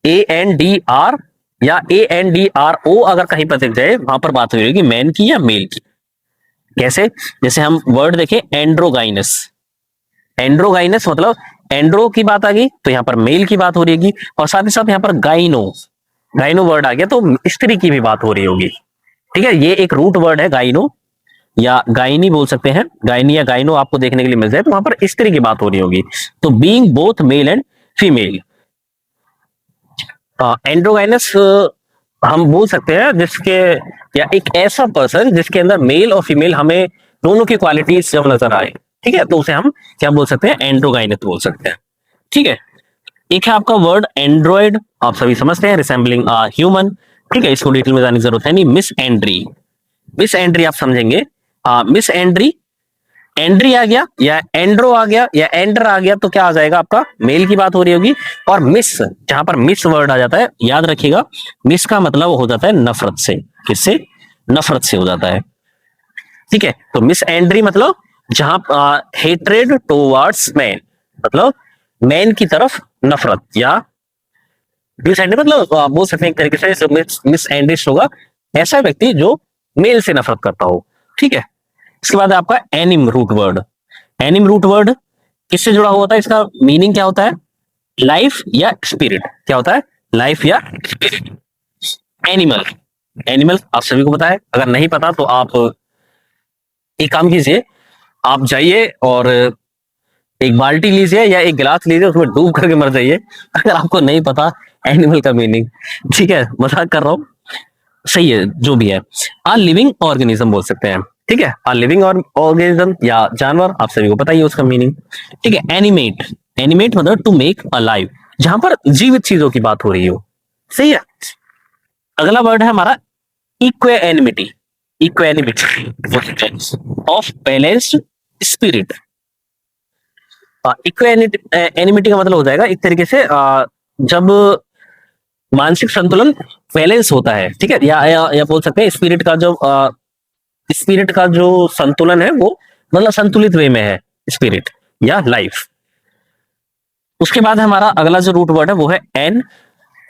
A: ANDR या ANDRO अगर कहीं पर दिख जाए, वहां पर बात हो रही है मैन की या मेल की। कैसे, जैसे हम वर्ड देखें एंड्रोगाइनस। एंड्रोगाइनस मतलब एंड्रो की बात आ गई तो यहाँ पर मेल की बात हो रही है, और साथ ही साथ यहाँ पर गाइनो, गाइनो वर्ड आ गया तो स्त्री की भी बात हो रही होगी। ठीक है, ये एक रूट वर्ड है गाइनो, या गाइनी बोल सकते हैं। गाइनी या गाइनो आपको देखने के लिए मिल जाए तो वहां पर स्त्री की बात हो रही होगी। तो being both male and female. Androgynous हम बोल सकते हैं जिसके, या एक ऐसा पर्सन जिसके अंदर मेल और फीमेल हमें दोनों की क्वालिटीज जब नजर आए। ठीक है, तो उसे हम क्या बोल सकते हैं, एंड्रोगाइनस बोल सकते हैं। ठीक है, एक है आपका वर्ड एंड्रॉइड, आप सभी समझते हैं, रिसेंबलिंग ह्यूमन। ठीक है, इसको डिटेल में जाने की जरूरत है नहीं। Miss Andriy. मिस एंड्री आप समझेंगे, मिस एंड्री, एंड्री आ गया या एंड्रो आ गया या एंडर आ गया तो क्या आ जाएगा, आपका मेल की बात हो रही होगी। और मिस, जहां पर मिस वर्ड आ जाता है, याद रखिएगा, मिस का मतलब हो जाता है नफरत से। किससे, नफरत से हो जाता है। ठीक है, तो मिस एंड्री मतलब जहां हेट्रेड टुवर्ड्स मैन, मतलब मैन की तरफ नफरत, या मिस एंड्री मतलब बोल सकते हैं एक तरीके से मिस एंड्रिश होगा ऐसा व्यक्ति जो मेल से नफरत करता हो। ठीक है, इसके बाद आपका एनिम रूट वर्ड। एनिम रूट वर्ड किससे जुड़ा हुआ होता है, इसका मीनिंग क्या होता है, लाइफ या स्पिरिट। क्या होता है, लाइफ या स्पिरिट। एनिमल। एनिमल आप सभी को पता है, अगर नहीं पता तो आप एक काम कीजिए, आप जाइए और एक बाल्टी लीजिए या एक गिलास लीजिए, उसमें डूब करके मर जाइए अगर आपको नहीं पता एनिमल का मीनिंग। ठीक है, मजाक कर रहा हूं, सही है जो भी है। आ लिविंग ऑर्गेनिज्म बोल सकते हैं। ठीक है, आ लिविंग ऑर्गेनिज्म या जानवर, आप सभी को पता ही है उसका मीनिंग। ठीक है, एनिमेट। एनिमेट मतलब टू मेक अलाइव, जहां पर जीवित चीजों की बात हो रही हो। सही है। अगला वर्ड है हमारा equanimity. Equanimity of balanced spirit. Equanimity का मतलब हो जाएगा एक तरीके से जब मानसिक संतुलन बैलेंस होता है, ठीक है, या बोल सकते हैं स्पिरिट का जो संतुलन है वो मतलब संतुलित वे में है, स्पिरिट या लाइफ। उसके बाद हमारा अगला जो रूट वर्ड है वो है एन,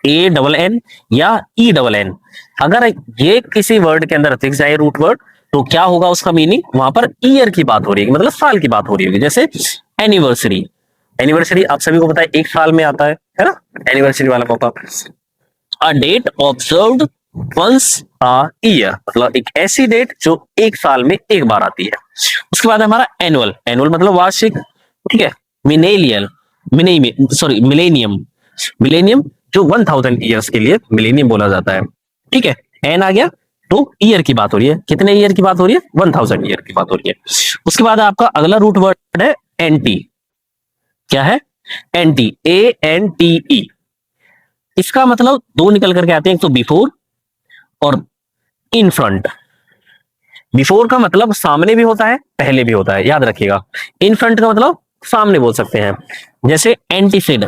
A: ए डबल एन या ई डबल एन। अगर ये किसी वर्ड के अंदर दिख जाए रूट वर्ड, तो क्या होगा उसका मीनिंग, वहां पर ईयर की बात हो रही है, मतलब साल की बात हो रही होगी। जैसे एनिवर्सरी, एनिवर्सरी आप सभी को पता है एक साल में आता है ना, एनिवर्सरी वाला मौका। A date observed once a year, मतलब एक ऐसी डेट जो एक साल में एक बार आती है। उसके बाद हमारा एनुअल, एनुअल मतलब वार्षिक, ठीक है। मिलेनियल, मिलेनियम, मिलेनियम जो 1000 ईयर्स के लिए मिलेनियम बोला जाता है, ठीक है। एन आ गया तो ईयर की बात हो रही है, कितने ईयर की बात हो रही है, 1000 ईयर की बात हो रही है। उसके बाद आपका अगला रूट वर्ड है एंटी। क्या है, एंटी, ANTE। इसका मतलब दो निकल करके आते हैं, एक तो बिफोर और इन फ्रंट। बिफोर का मतलब सामने भी होता है, पहले भी होता है, याद रखिएगा। इन फ्रंट का मतलब सामने बोल सकते हैं। जैसे एंटीसीड,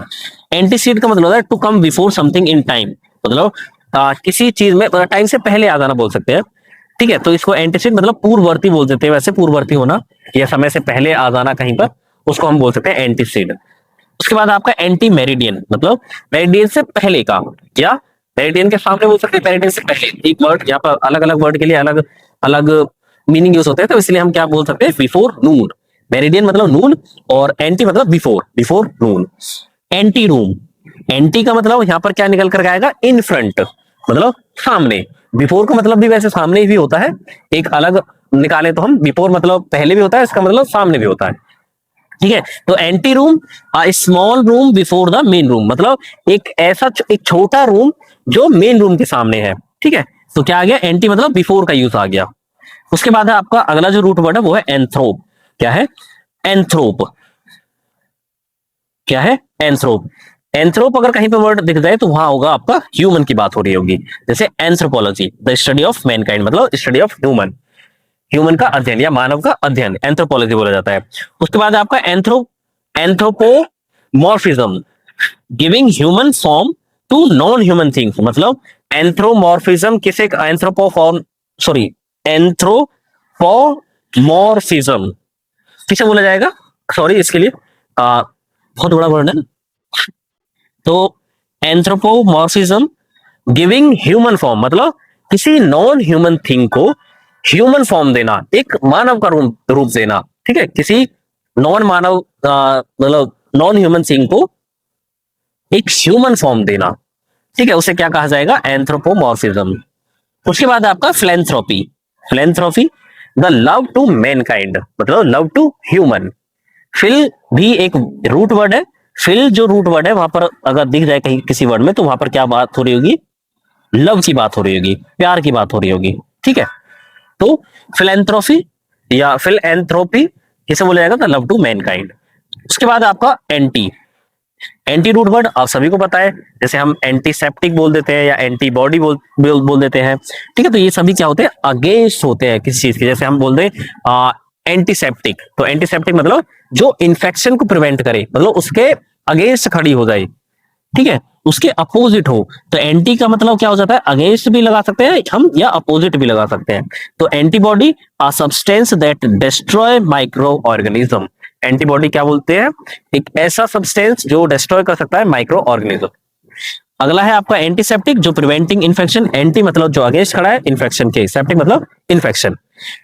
A: एंटीसीड का मतलब होता है to come before something in time, मतलब किसी चीज में टाइम से पहले आ जाना बोल सकते हैं, ठीक है। तो इसको एंटीसीड मतलब पूर्ववर्ती बोल देते हैं, वैसे पूर्ववर्ती होना या समय से पहले आ जाना कहीं पर, उसको हम बोल सकते हैं एंटीसीड। उसके बाद आपका एंटी मेरिडियन, मतलब मेरिडियन से पहले का, या मेरिडियन के सामने बोल सकते हैं, मेरिडियन से पहले। एक वर्ड यहाँ पर अलग अलग वर्ड के लिए अलग अलग मीनिंग यूज होते हैं, तो इसलिए हम क्या बोल सकते हैं, बिफोर नून। मेरिडियन मतलब नून और एंटी मतलब बिफोर, बिफोर नून। एंटी रूम, एंटी का मतलब यहाँ पर क्या निकल कर आएगा, इन फ्रंट मतलब सामने। बिफोर का मतलब भी वैसे सामने ही होता है, एक अलग निकाले तो हम, बिफोर मतलब पहले भी होता है, इसका मतलब सामने भी होता है, ठीक है। तो anti room, small room before the main room, मतलब एक ऐसा एक छोटा रूम जो मेन रूम के सामने है, ठीक है। तो क्या आ गया, एंटी मतलब बिफोर का यूज आ गया। उसके बाद है आपका अगला जो रूट वर्ड है वो है एंथ्रोप। क्या है, एंथ्रोप। क्या है, एंथ्रोप। एंथ्रोप अगर कहीं पे वर्ड दिख जाए तो वहां होगा आपका ह्यूमन की बात हो रही होगी। जैसे anthropology, the study of Mankind, मतलब स्टडी ऑफ ह्यूमन, ह्यूमन का अध्ययन या मानव का अध्ययन, एंथ्रोपोलॉजी बोला जाता है। उसके बाद आपका anthropomorphism, giving human form to non human things, मतलब एंथ्रोमॉर्फिज्म किसे, एंथ्रोपोफॉर्म, सॉरी, एंथ्रोपोमॉर्फिज्म किसे बोला जाएगा, सॉरी इसके लिए बहुत बड़ा वर्ड है। तो एंथ्रोपोमॉर्फिज्म गिविंग ह्यूमन फॉर्म, मतलब किसी नॉन ह्यूमन थिंग को ह्यूमन फॉर्म देना, एक मानव का रूप देना, ठीक है। किसी नॉन मानव मतलब नॉन ह्यूमन थिंग को एक ह्यूमन फॉर्म देना, ठीक है, उसे क्या कहा जाएगा, एंथ्रोपोमॉर्फिज्म। उसके बाद आपका philanthropy, philanthropy the love to mankind, मतलब लव टू ह्यूमन। फिल भी एक रूट वर्ड है, फिल जो रूट वर्ड है वहां पर अगर दिख जाए कहीं किसी वर्ड में, तो वहां पर क्या बात हो रही होगी, लव की बात हो रही होगी, प्यार की बात हो रही होगी, ठीक है। तो फिलेंथ्रोपी या फिलएंथ्रोपी किसे बोला जाएगा, द लव टू मैनकाइंड। उसके बाद आपका एंटी, एंटी रूट वर्ड आप सभी को पता है, जैसे हम एंटीसेप्टिक बोल देते हैं या एंटीबॉडी बोल देते हैं, ठीक है। तो ये सभी क्या होते हैं, अगेंस्ट होते हैं किसी चीज के। जैसे हम बोल दें एंटीसेप्टिक, तो एंटीसेप्टिक मतलब जो इन्फेक्शन को प्रिवेंट करे, मतलब उसके अगेंस्ट खड़ी हो जाए, ठीक है, उसके अपोजिट हो। तो एंटी का मतलब क्या हो जाता है, अगेंस्ट भी लगा सकते हैं हम या अपोजिट भी लगा सकते हैं। तो antibody a substance that destroy micro organism, antibody क्या बोलते हैं, एक ऐसा सब्सटेंस जो डिस्ट्रॉय कर सकता है माइक्रो ऑर्गेनिज्म। अगला है आपका एंटीसेप्टिक, जो प्रिवेंटिंग इन्फेक्शन, एंटी मतलब जो अगेंस्ट खड़ा है इन्फेक्शन के, सेप्टिक मतलब इन्फेक्शन,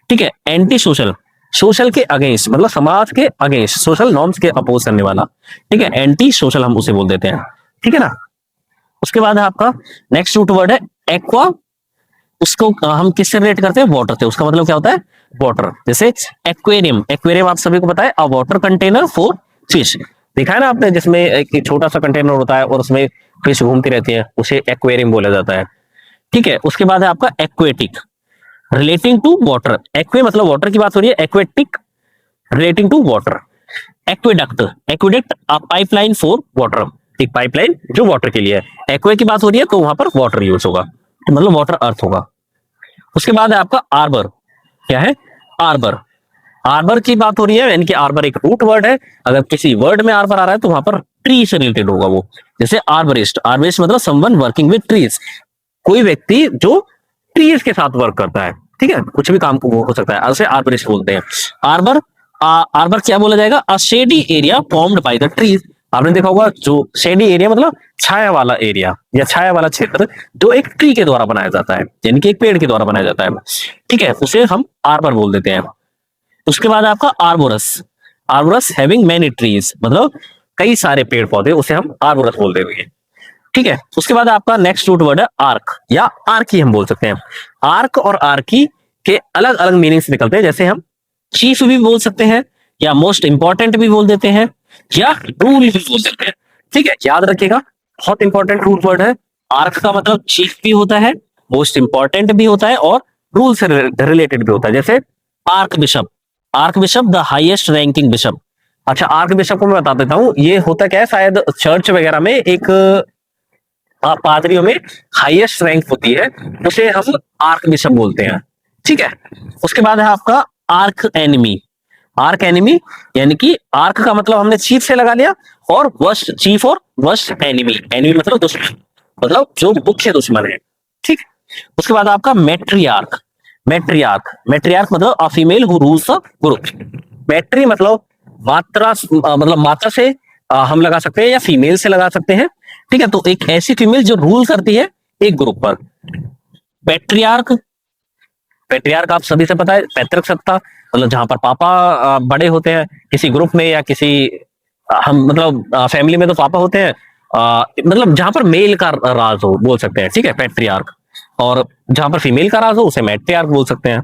A: ठीक है। एंटी सोशल, सोशल के अगेंस्ट मतलब समाज के अगेंस्ट, सोशल नॉर्म्स के अपोज करने वाला, ठीक है, एंटी सोशल हम उसे बोल देते हैं, ठीक है ना। उसके बाद है आपका नेक्स्ट रूट वर्ड है एक्वा, उसको हम किससे रिलेट करते हैं, वाटर से। उसका मतलब क्या होता है, वाटर। जैसे एक्वेरियम, एक्वेरियम आप सभी को पता है, अ वाटर कंटेनर फॉर फिश। देखा है ना आपने, जिसमें एक छोटा सा कंटेनर होता है और उसमें फिश घूमती रहती है, उसे एक्वेरियम बोला जाता है, ठीक है। उसके बाद है आपका aquatic, relating to water. Aqua मतलब वाटर की बात हो रही है, aquatic relating to water. Aqueduct, aqueduct pipeline for water, एक पाइपलाइन जो वाटर के लिए है। एक्वे की बात हो रही है तो वहां पर वाटर यूज होगा, मतलब वाटर अर्थ होगा। उसके बाद है आपका आर्बर, क्या है आर्बर, आर्बर की बात हो रही है, यानी कि आर्बर एक रूट वर्ड है। अगर किसी वर्ड में आर्बर आ रहा है तो वहां पर ट्री से रिलेटेड होगा वो, जैसे आर्बरिस्ट, आर्बरिस्ट मतलब समवन वर्किंग विद ट्रीज, कोई व्यक्ति जो ट्रीज के साथ वर्क करता है, ठीक है, कुछ भी काम को वो हो सकता है, उसे आर्बरिस्ट बोलते हैं। आर्बर, आर्बर क्या बोला जाएगा, अ shady area formed by the trees. आपने देखा होगा जो शेडी एरिया मतलब छाया वाला एरिया या छाया वाला क्षेत्र जो एक ट्री के द्वारा बनाया जाता है, यानी कि एक पेड़ के द्वारा बनाया जाता है, ठीक है, उसे हम आर्बर बोल देते हैं। उसके बाद आपका आर्बोरस, आर्बोरस हैविंग मेनी ट्रीज, मतलब कई सारे पेड़ पौधे, उसे हम आर्बोरस बोल देंगे, ठीक है। उसके बाद आपका नेक्स्ट रूट वर्ड है आर्क या आर्की, हम बोल सकते हैं। आर्क और आर्की के अलग अलग मीनिंग्स निकलते हैं, जैसे हम चीफ भी बोल सकते हैं या मोस्ट इंपॉर्टेंट भी बोल देते हैं या रूल भी बोल सकते हैं, ठीक है, याद रखिएगा, बहुत इंपॉर्टेंट रूट वर्ड है। आर्क का मतलब चीफ भी होता है, मोस्ट इंपॉर्टेंट भी होता है और रूल से रिलेटेड भी होता है, जैसे arc bishop, arc bishop the highest ranking bishop. अच्छा, आर्क बिशप को मैं बता देता हूँ, ये होता क्या है, शायद चर्च वगैरह में एक पादरियों में हाईएस्ट रैंक होती है, उसे हम आर्क बिशप बोलते हैं, ठीक है। उसके बाद है आपका आर्क एनिमी, आर्क एनिमी यानी कि आर्क का मतलब हमने चीफ से लगा लिया और वर्स्ट, चीफ और वर्स्ट एनिमी, एनिमी मतलब दुश्मन, मतलब जो मुख्य दुश्मन है, ठीक। उसके बाद आपका मैट्रियार्क, मैट्रियार्क, मैट्रियार्क मतलब a female who rules a group. Matri मतलब मात्रा, मतलब मात्रा से हम लगा सकते हैं या फीमेल से लगा सकते हैं, ठीक है, तो एक ऐसी फीमेल जो रूल करती है एक ग्रुप पर। पैट्रियार्क, पैट्रियार्क आप सभी से पता है, पैतृक सत्ता, मतलब जहां पर पापा बड़े होते हैं किसी ग्रुप में या किसी हम मतलब फैमिली में तो पापा होते हैं, मतलब जहां पर मेल का राज हो बोल सकते हैं, ठीक है, पैट्रियार्क। और जहां पर फीमेल का राज हो उसे मैट्रियार्क बोल सकते हैं।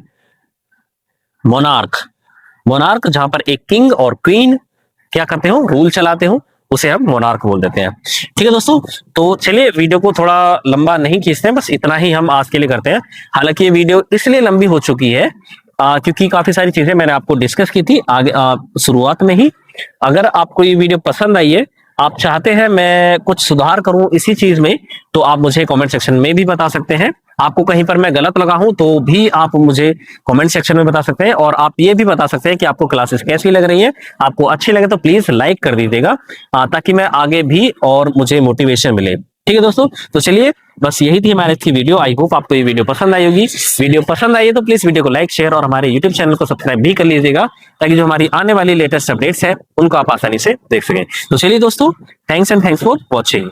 A: मोनार्क, मोनार्क जहां पर एक किंग और क्वीन क्या करते हो, रूल चलाते हो, उसे हम मोनार्क बोल देते हैं, ठीक है दोस्तों। तो चलिए वीडियो को थोड़ा लंबा नहीं खींचते हैं, बस इतना ही हम आज के लिए करते हैं। हालांकि ये वीडियो इसलिए लंबी हो चुकी है क्योंकि काफी सारी चीजें मैंने आपको डिस्कस की थी आगे शुरुआत में ही। अगर आपको ये वीडियो पसंद आई है, आप चाहते हैं मैं कुछ सुधार करूं इसी चीज में, तो आप मुझे कमेंट सेक्शन में भी बता सकते हैं। आपको कहीं पर मैं गलत लगा हूं तो भी आप मुझे कमेंट सेक्शन में बता सकते हैं, और आप ये भी बता सकते हैं कि आपको क्लासेस कैसी लग रही हैं। आपको अच्छी लगे तो प्लीज लाइक कर दीजिएगा ताकि मैं आगे भी और मुझे मोटिवेशन मिले, ठीक है दोस्तों। तो चलिए बस यही थी हमारी थी वीडियो। आई होप आपको ये वीडियो पसंद आई होगी। वीडियो पसंद आई है तो प्लीज वीडियो को लाइक, शेयर और हमारे यूट्यूब चैनल को सब्सक्राइब भी कर लीजिएगा, ताकि जो हमारी आने वाली लेटेस्ट अपडेट्स है उनको आप आसानी से देख सकें। तो चलिए दोस्तों, thanks and thanks for watching.